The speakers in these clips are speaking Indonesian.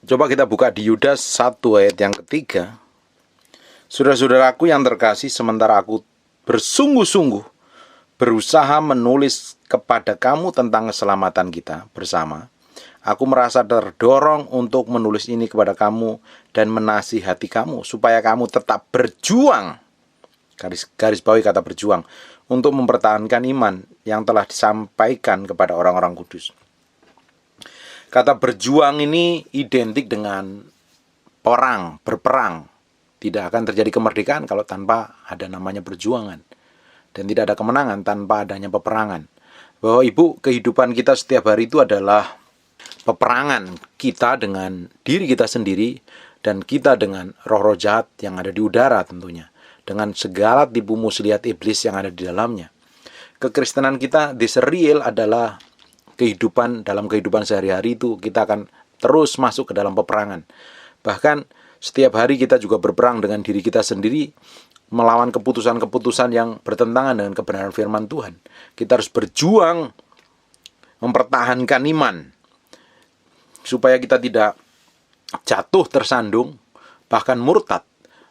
Coba kita buka di Yudas 1 ayat yang ketiga. Saudara-saudaraku yang terkasih, sementara aku bersungguh-sungguh berusaha menulis kepada kamu tentang keselamatan kita bersama, aku merasa terdorong untuk menulis ini kepada kamu dan menasihati kamu supaya kamu tetap berjuang, garis bawahi kata berjuang, untuk mempertahankan iman yang telah disampaikan kepada orang-orang kudus. Kata berjuang ini identik dengan berperang. Tidak akan terjadi kemerdekaan kalau tanpa ada namanya perjuangan. Dan tidak ada kemenangan tanpa adanya peperangan. Bahwa Ibu, kehidupan kita setiap hari itu adalah peperangan kita dengan diri kita sendiri dan kita dengan roh-roh jahat yang ada di udara tentunya. Dengan segala tipu muslihat iblis yang ada di dalamnya. Kekristenan kita, this real adalah kehidupan, dalam kehidupan sehari-hari itu kita akan terus masuk ke dalam peperangan. Bahkan setiap hari kita juga berperang dengan diri kita sendiri, melawan keputusan-keputusan yang bertentangan dengan kebenaran firman Tuhan. Kita harus berjuang mempertahankan iman, supaya kita tidak jatuh tersandung, bahkan murtad.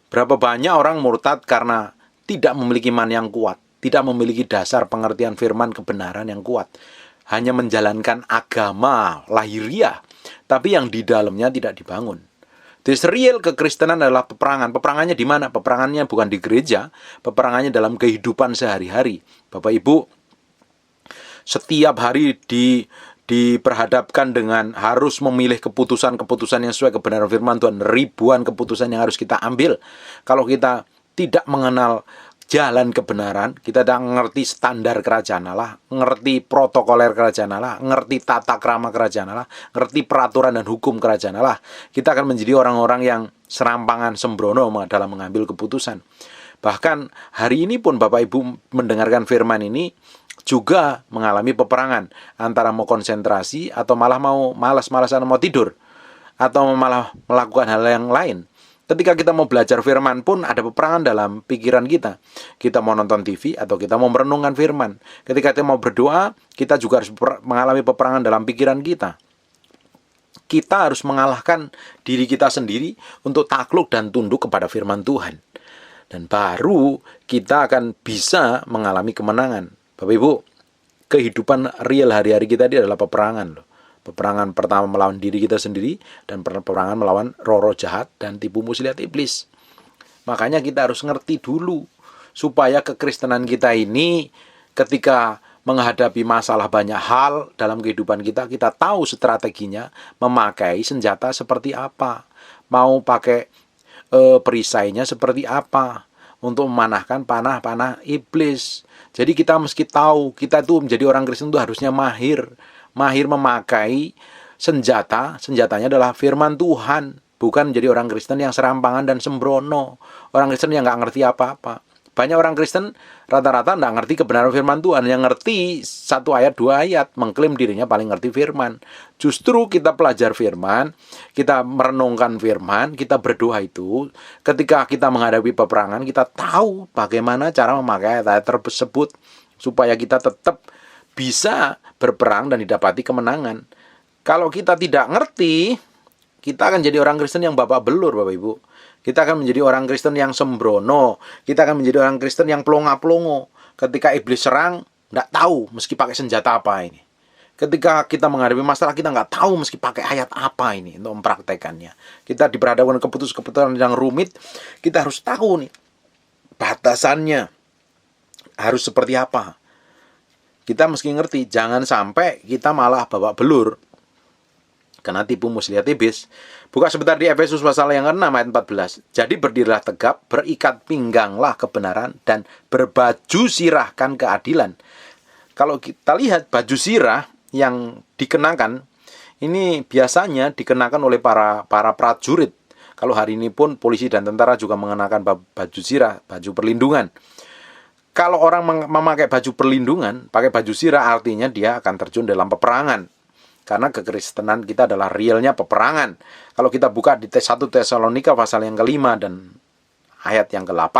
Berapa banyak orang murtad karena tidak memiliki iman yang kuat, tidak memiliki dasar pengertian firman kebenaran yang kuat. Hanya menjalankan agama lahiriah, tapi yang di dalamnya tidak dibangun. This real kekristenan adalah peperangan. Peperangannya di mana? Peperangannya bukan di gereja, peperangannya dalam kehidupan sehari-hari. Bapak Ibu, setiap hari diperhadapkan dengan harus memilih keputusan-keputusan yang sesuai kebenaran firman Tuhan. Ribuan keputusan yang harus kita ambil. Kalau kita tidak mengenal jalan kebenaran, kita tidak mengerti standar kerajaan Allah, mengerti protokoler kerajaan Allah, mengerti tata krama kerajaan Allah, mengerti peraturan dan hukum kerajaan Allah, kita akan menjadi orang-orang yang serampangan, sembrono dalam mengambil keputusan. Bahkan hari ini pun Bapak Ibu mendengarkan firman ini juga mengalami peperangan antara mau konsentrasi atau malah mau malas-malasan mau tidur atau malah melakukan hal yang lain. Ketika kita mau belajar firman pun ada peperangan dalam pikiran kita. Kita mau nonton TV atau kita mau merenungkan firman. Ketika kita mau berdoa, kita juga harus mengalami peperangan dalam pikiran kita. Kita harus mengalahkan diri kita sendiri untuk takluk dan tunduk kepada firman Tuhan. Dan baru kita akan bisa mengalami kemenangan. Bapak Ibu, kehidupan real hari-hari kita ini adalah peperangan loh. Peperangan pertama melawan diri kita sendiri dan peperangan melawan roh-roh jahat dan tipu muslihat iblis. Makanya kita harus ngerti dulu supaya kekristenan kita ini ketika menghadapi masalah banyak hal dalam kehidupan kita, kita tahu strateginya memakai senjata seperti apa. Mau pakai perisainya seperti apa untuk memanahkan panah-panah iblis. Jadi kita mesti tahu, kita tuh menjadi orang Kristen itu harusnya mahir memakai senjatanya adalah firman Tuhan, bukan menjadi orang Kristen yang serampangan dan sembrono, orang Kristen yang nggak ngerti apa-apa. Banyak orang Kristen rata-rata nggak ngerti kebenaran firman Tuhan, yang ngerti 1 ayat 2 ayat, mengklaim dirinya paling ngerti firman. Justru kita pelajar firman, kita merenungkan firman, kita berdoa itu, ketika kita menghadapi peperangan, kita tahu bagaimana cara memakai ayat tersebut supaya kita tetap bisa berperang dan didapati kemenangan. Kalau kita tidak ngerti, kita akan jadi orang Kristen yang babak belur, Bapak Ibu. Kita akan menjadi orang Kristen yang sembrono. Kita akan menjadi orang Kristen yang pelongo-pelongo. Ketika iblis serang, nggak tahu meski pakai senjata apa ini. Ketika kita menghadapi masalah, kita nggak tahu meski pakai ayat apa ini untuk mempraktekannya. Kita diperhadapkan keputusan yang rumit, kita harus tahu nih batasannya harus seperti apa. Kita mesti ngerti, jangan sampai kita malah babak belur kena tipu muslihat iblis. Buka sebentar di Efesus pasal yang ke-6 ayat 14. Jadi berdirilah tegap, berikat pingganglah kebenaran, dan berbaju sirahkan keadilan. Kalau kita lihat baju sirah yang dikenakan, ini biasanya dikenakan oleh para prajurit. Kalau hari ini pun polisi dan tentara juga mengenakan baju sirah, baju perlindungan. Kalau orang memakai baju perlindungan, pakai baju sirah, artinya dia akan terjun dalam peperangan. Karena kekristenan kita adalah realnya peperangan. Kalau kita buka di 1 Tesalonika pasal yang ke-5 dan ayat yang ke-8,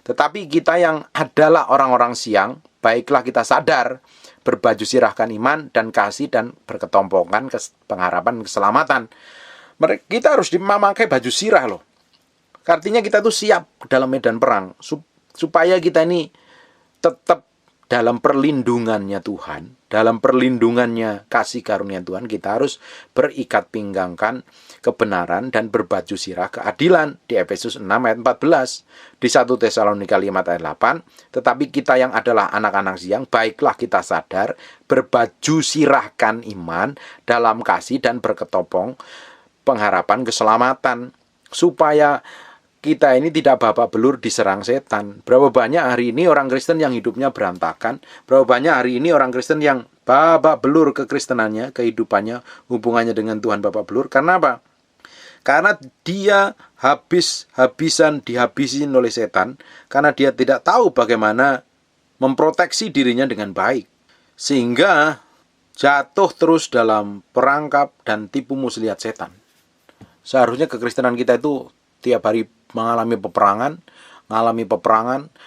tetapi kita yang adalah orang-orang siang, baiklah kita sadar, berbaju sirahkan iman dan kasih dan berketompokan pengharapan keselamatan. Kita harus memakai baju sirah loh. Artinya kita tuh siap dalam medan perang. Supaya kita ini tetap dalam perlindungannya Tuhan, dalam perlindungannya kasih karunia Tuhan, kita harus berikat pinggangkan kebenaran dan berbaju sirah keadilan di Efesus 6 ayat 14, di 1 Tesalonika 5 ayat 8. Tetapi kita yang adalah anak-anak siang, baiklah kita sadar, berbaju sirahkan iman dalam kasih dan berketopong pengharapan keselamatan, supaya kita ini tidak babak belur diserang setan. Berapa banyak hari ini orang Kristen yang hidupnya berantakan, berapa banyak hari ini orang Kristen yang babak belur kekristenannya, kehidupannya, hubungannya dengan Tuhan babak belur. Karena apa? Karena dia dihabisin oleh setan, karena dia tidak tahu bagaimana memproteksi dirinya dengan baik, sehingga jatuh terus dalam perangkap dan tipu muslihat setan. Seharusnya kekristenan kita itu tiap hari mengalami peperangan,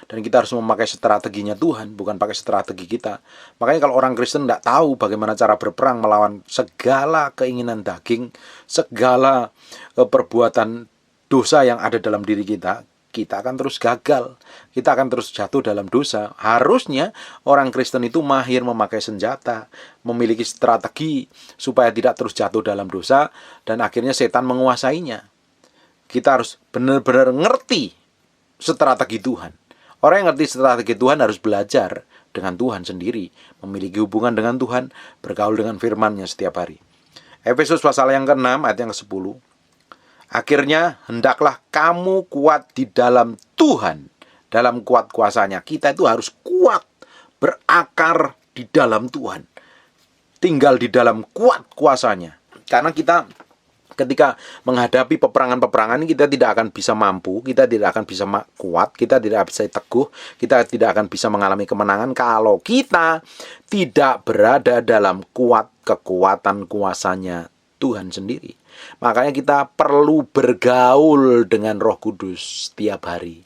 dan kita harus memakai strateginya Tuhan, bukan pakai strategi kita. Makanya kalau orang Kristen tidak tahu bagaimana cara berperang melawan segala keinginan daging, segala perbuatan dosa yang ada dalam diri kita, kita akan terus gagal, kita akan terus jatuh dalam dosa. Harusnya orang Kristen itu mahir memakai senjata, memiliki strategi supaya tidak terus jatuh dalam dosa, dan akhirnya setan menguasainya. Kita harus benar-benar ngerti strategi Tuhan. Orang yang ngerti strategi Tuhan harus belajar dengan Tuhan sendiri, memiliki hubungan dengan Tuhan, bergaul dengan firman-Nya setiap hari. Efesus pasal yang ke-6 ayat yang ke-10. Akhirnya hendaklah kamu kuat di dalam Tuhan, dalam kuat kuasanya. Kita itu harus kuat, berakar di dalam Tuhan, tinggal di dalam kuat kuasanya. Karena kita ketika menghadapi peperangan-peperangan ini, kita tidak akan bisa mampu, kita tidak akan bisa kuat, kita tidak bisa teguh, kita tidak akan bisa mengalami kemenangan kalau kita tidak berada dalam kekuatan kuasanya Tuhan sendiri. Makanya kita perlu bergaul dengan Roh Kudus setiap hari,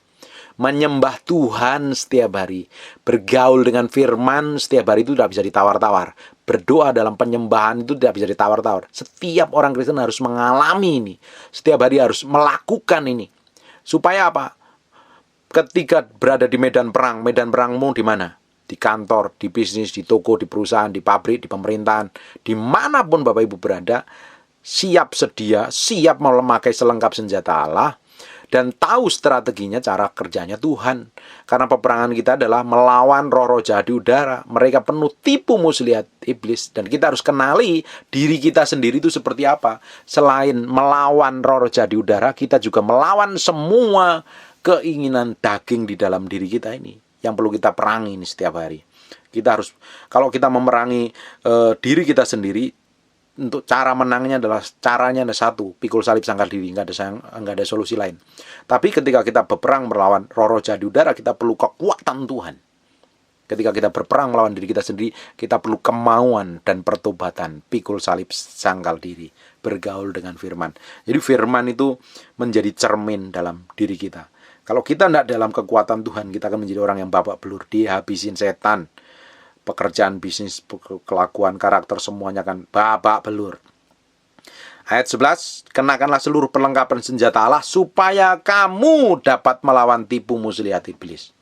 menyembah Tuhan setiap hari, bergaul dengan firman setiap hari. Itu tidak bisa ditawar-tawar. Berdoa dalam penyembahan itu tidak bisa ditawar-tawar. Setiap orang Kristen harus mengalami ini, setiap hari harus melakukan ini. Supaya apa? Ketika berada di medan perangmu di mana? Di kantor, di bisnis, di toko, di perusahaan, di pabrik, di pemerintahan, dimanapun Bapak Ibu berada, siap sedia, siap memakai selengkap senjata Allah, dan tahu strateginya, cara kerjanya Tuhan. Karena peperangan kita adalah melawan roh-roh jahat di udara. Mereka penuh tipu muslihat iblis. Dan kita harus kenali diri kita sendiri itu seperti apa. Selain melawan roh-roh jahat di udara, kita juga melawan semua keinginan daging di dalam diri kita ini, yang perlu kita perangi ini setiap hari. Kita harus, kalau kita memerangi diri kita sendiri, untuk cara menangnya caranya ada satu, pikul salib sangkal diri, nggak ada solusi lain. Tapi ketika kita berperang melawan roh-roh jahat di udara, kita perlu kekuatan Tuhan. Ketika kita berperang melawan diri kita sendiri, kita perlu kemauan dan pertobatan, pikul salib sangkal diri, bergaul dengan firman. Jadi firman itu menjadi cermin dalam diri kita. Kalau kita tidak dalam kekuatan Tuhan, kita akan menjadi orang yang babak belur, dihabisin setan. Pekerjaan, bisnis, kelakuan, karakter, semuanya kan babak belur. Ayat 11, kenakanlah seluruh perlengkapan senjata Allah supaya kamu dapat melawan tipu muslihat iblis.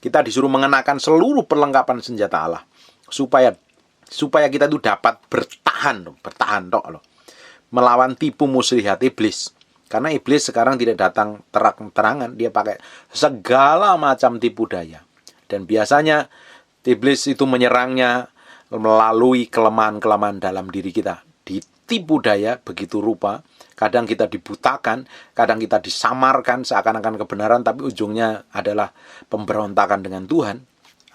Kita disuruh mengenakan seluruh perlengkapan senjata Allah supaya kita itu dapat bertahan loh, melawan tipu muslihat iblis. Karena iblis sekarang tidak datang terang-terangan, dia pakai segala macam tipu daya. Dan biasanya iblis itu menyerangnya melalui kelemahan-kelemahan dalam diri kita. Ditipu daya begitu rupa. Kadang kita dibutakan, kadang kita disamarkan seakan-akan kebenaran, tapi ujungnya adalah pemberontakan dengan Tuhan.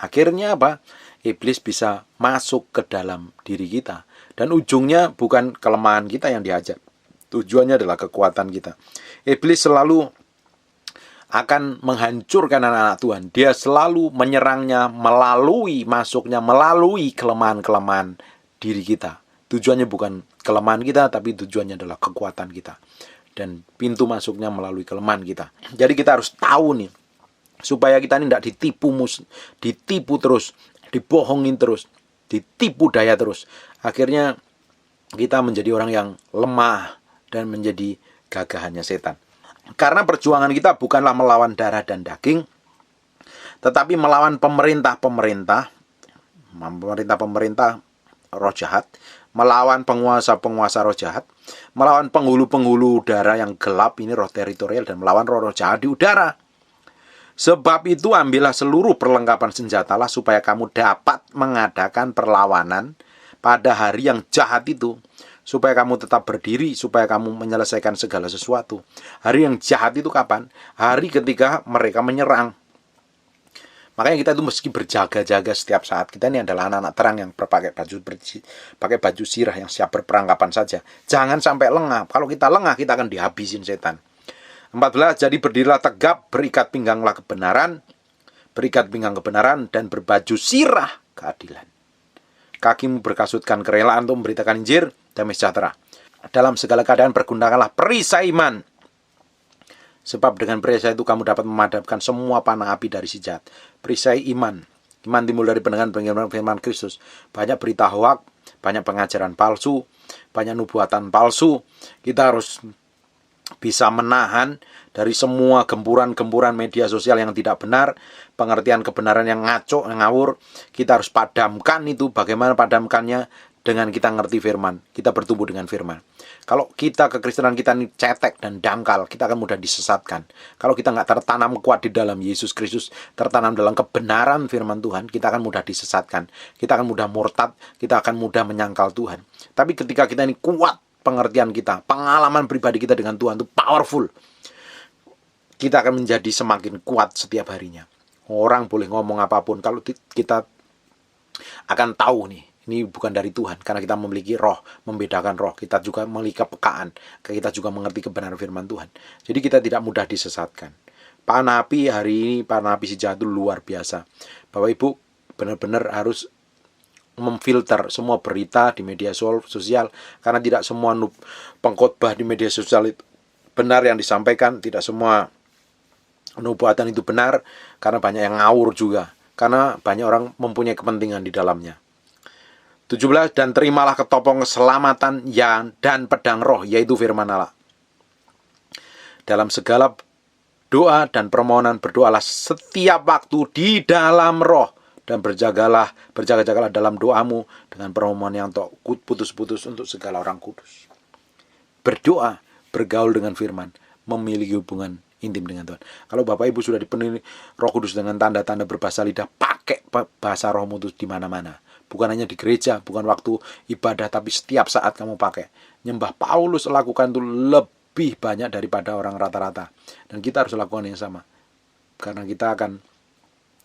Akhirnya apa? Iblis bisa masuk ke dalam diri kita. Dan ujungnya bukan kelemahan kita yang diajak. Tujuannya adalah kekuatan kita. Iblis selalu akan menghancurkan anak-anak Tuhan. Dia selalu menyerangnya melalui kelemahan-kelemahan diri kita. Tujuannya bukan kelemahan kita, tapi tujuannya adalah kekuatan kita. Dan pintu masuknya melalui kelemahan kita. Jadi kita harus tahu nih, supaya kita ini tidak ditipu terus, dibohongin terus, ditipu daya terus. Akhirnya kita menjadi orang yang lemah dan menjadi gagahannya setan. Karena perjuangan kita bukanlah melawan darah dan daging, tetapi melawan pemerintah-pemerintah roh jahat, melawan penguasa-penguasa roh jahat, melawan penghulu-penghulu udara yang gelap, ini roh teritorial, dan melawan roh-roh jahat di udara. Sebab itu ambillah seluruh perlengkapan senjatalah supaya kamu dapat mengadakan perlawanan pada hari yang jahat itu, supaya kamu tetap berdiri, supaya kamu menyelesaikan segala sesuatu. Hari yang jahat itu kapan? Hari ketika mereka menyerang. Makanya kita itu mesti berjaga-jaga setiap saat. Kita ini adalah anak-anak terang yang pakai baju sirah yang siap berperangkapan saja. Jangan sampai lengah. Kalau kita lengah, kita akan dihabisin setan. 14. Jadi berdirilah tegap, berikat pinggang kebenaran dan berbaju sirah keadilan. Kakimu berkasutkan kerelaan untuk memberitakan Injil damai sejahtera. Dalam segala keadaan bergunakanlah perisai iman. Sebab dengan perisai itu kamu dapat memadamkan semua panah api dari si jahat. Perisai iman. Iman timbul dari pendengaran firman Kristus. Banyak berita hoak, banyak pengajaran palsu, banyak nubuatan palsu. Kita harus bisa menahan dari semua gempuran-gempuran media sosial yang tidak benar, pengertian kebenaran yang ngaco, yang ngawur. Kita harus padamkan itu. Bagaimana padamkannya? Dengan kita ngerti firman, kita bertumbuh dengan firman. Kalau kita kekristenan kita ini cetek dan dangkal, kita akan mudah disesatkan. Kalau kita nggak tertanam kuat di dalam Yesus Kristus, tertanam dalam kebenaran firman Tuhan, kita akan mudah disesatkan. Kita akan mudah murtad, kita akan mudah menyangkal Tuhan. Tapi ketika kita ini kuat pengertian kita, pengalaman pribadi kita dengan Tuhan itu powerful, kita akan menjadi semakin kuat setiap harinya. Orang boleh ngomong apapun, kalau kita akan tahu nih, ini bukan dari Tuhan, karena kita memiliki roh, membedakan roh. Kita juga memiliki kepekaan, kita juga mengerti kebenaran firman Tuhan. Jadi kita tidak mudah disesatkan. Panah api hari ini, panah api si jahat itu luar biasa. Bapak Ibu benar-benar harus memfilter semua berita di media sosial, karena tidak semua pengkhotbah di media sosial itu benar yang disampaikan, tidak semua nubuatan itu benar, karena banyak yang ngawur juga, karena banyak orang mempunyai kepentingan di dalamnya. 17. Dan terimalah ketopong keselamatan dan pedang roh, yaitu firman Allah. Dalam segala doa dan permohonan berdoalah setiap waktu di dalam roh, dan berjaga-jagalah dalam doamu dengan permohonan yang tak putus-putus untuk segala orang kudus. Berdoa, bergaul dengan firman, memiliki hubungan intim dengan Tuhan. Kalau Bapak Ibu sudah dipenuhi Roh Kudus dengan tanda-tanda berbahasa lidah, pakai bahasa rohmu itu di mana-mana. Bukan hanya di gereja, bukan waktu ibadah, tapi setiap saat kamu pakai. Nyembah Paulus lakukan itu lebih banyak daripada orang rata-rata. Dan kita harus lakukan yang sama. Karena kita akan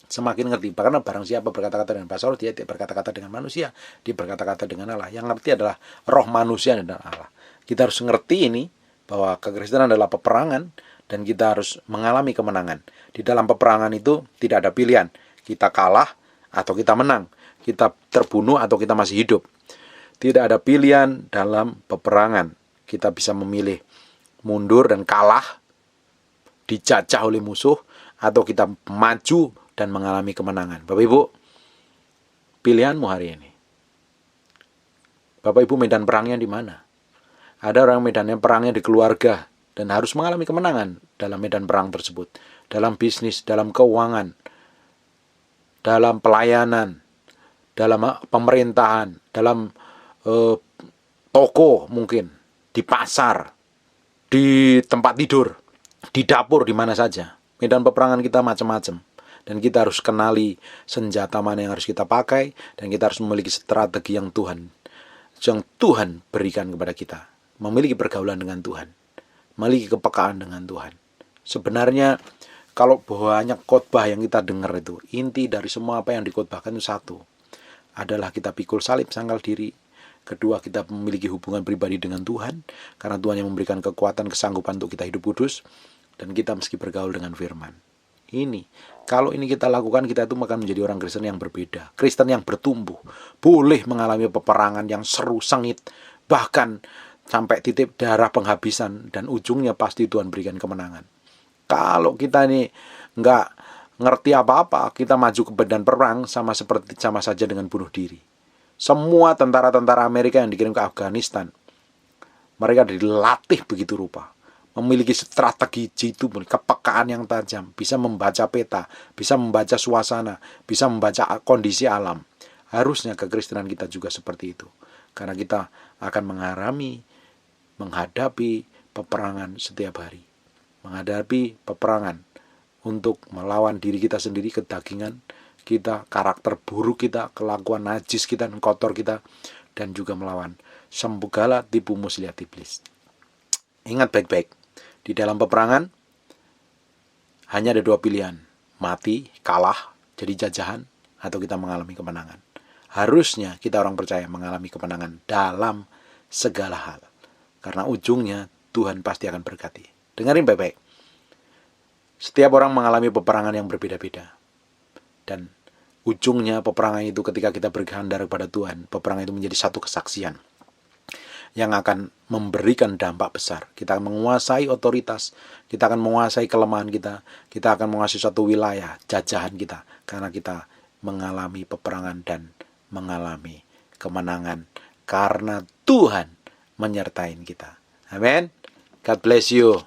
semakin ngerti. Karena barang siapa berkata-kata dengan bahasa roh, dia tidak berkata-kata dengan manusia, dia berkata-kata dengan Allah. Yang ngerti adalah roh manusia dan Allah. Kita harus ngerti ini, bahwa kekristenan adalah peperangan, dan kita harus mengalami kemenangan. Di dalam peperangan itu tidak ada pilihan. Kita kalah atau kita menang. Kita terbunuh atau kita masih hidup. Tidak ada pilihan dalam peperangan. Kita bisa memilih mundur dan kalah, dijajah oleh musuh, atau kita maju dan mengalami kemenangan. Bapak Ibu, pilihanmu hari ini. Bapak Ibu, medan perangnya di mana? Ada orang medannya perangnya di keluarga dan harus mengalami kemenangan dalam medan perang tersebut. Dalam bisnis, dalam keuangan, dalam pelayanan, dalam pemerintahan, dalam toko mungkin, di pasar, di tempat tidur, di dapur, di mana saja. Medan peperangan kita macam-macam. Dan kita harus kenali senjata mana yang harus kita pakai, dan kita harus memiliki strategi yang Tuhan berikan kepada kita. Memiliki pergaulan dengan Tuhan, memiliki kepekaan dengan Tuhan. Sebenarnya kalau banyak khotbah yang kita dengar itu, inti dari semua apa yang dikhotbahkan itu satu, adalah kita pikul salib, sangkal diri. Kedua, kita memiliki hubungan pribadi dengan Tuhan, karena Tuhan yang memberikan kekuatan, kesanggupan untuk kita hidup kudus, dan kita mesti bergaul dengan firman. Kalau ini kita lakukan, kita itu akan menjadi orang Kristen yang berbeda, Kristen yang bertumbuh, boleh mengalami peperangan yang seru, sengit, bahkan sampai titik darah penghabisan, dan ujungnya pasti Tuhan berikan kemenangan. Kalau kita ini nggak ngerti apa-apa, kita maju ke medan perang sama saja dengan bunuh diri. Semua tentara-tentara Amerika yang dikirim ke Afghanistan Mereka dilatih begitu rupa, memiliki strategi jitu, kepekaan yang tajam, bisa membaca peta, bisa membaca suasana, bisa membaca kondisi alam. Harusnya kekristenan kita juga seperti itu, karena kita akan menghadapi peperangan setiap hari, menghadapi peperangan untuk melawan diri kita sendiri, kedagingan kita, karakter buruk kita, kelakuan najis kita, kotor kita, dan juga melawan segala tipu muslihat iblis. Ingat baik-baik, di dalam peperangan hanya ada dua pilihan, mati, kalah, jadi jajahan, atau kita mengalami kemenangan. Harusnya kita orang percaya mengalami kemenangan dalam segala hal, karena ujungnya Tuhan pasti akan berkati. Dengarin baik-baik, setiap orang mengalami peperangan yang berbeda-beda, dan ujungnya peperangan itu ketika kita berkehendar kepada Tuhan, peperangan itu menjadi satu kesaksian yang akan memberikan dampak besar. Kita akan menguasai otoritas, kita akan menguasai kelemahan kita akan menguasai suatu wilayah, jajahan kita, karena kita mengalami peperangan dan mengalami kemenangan, karena Tuhan menyertai kita. Amin. God bless you.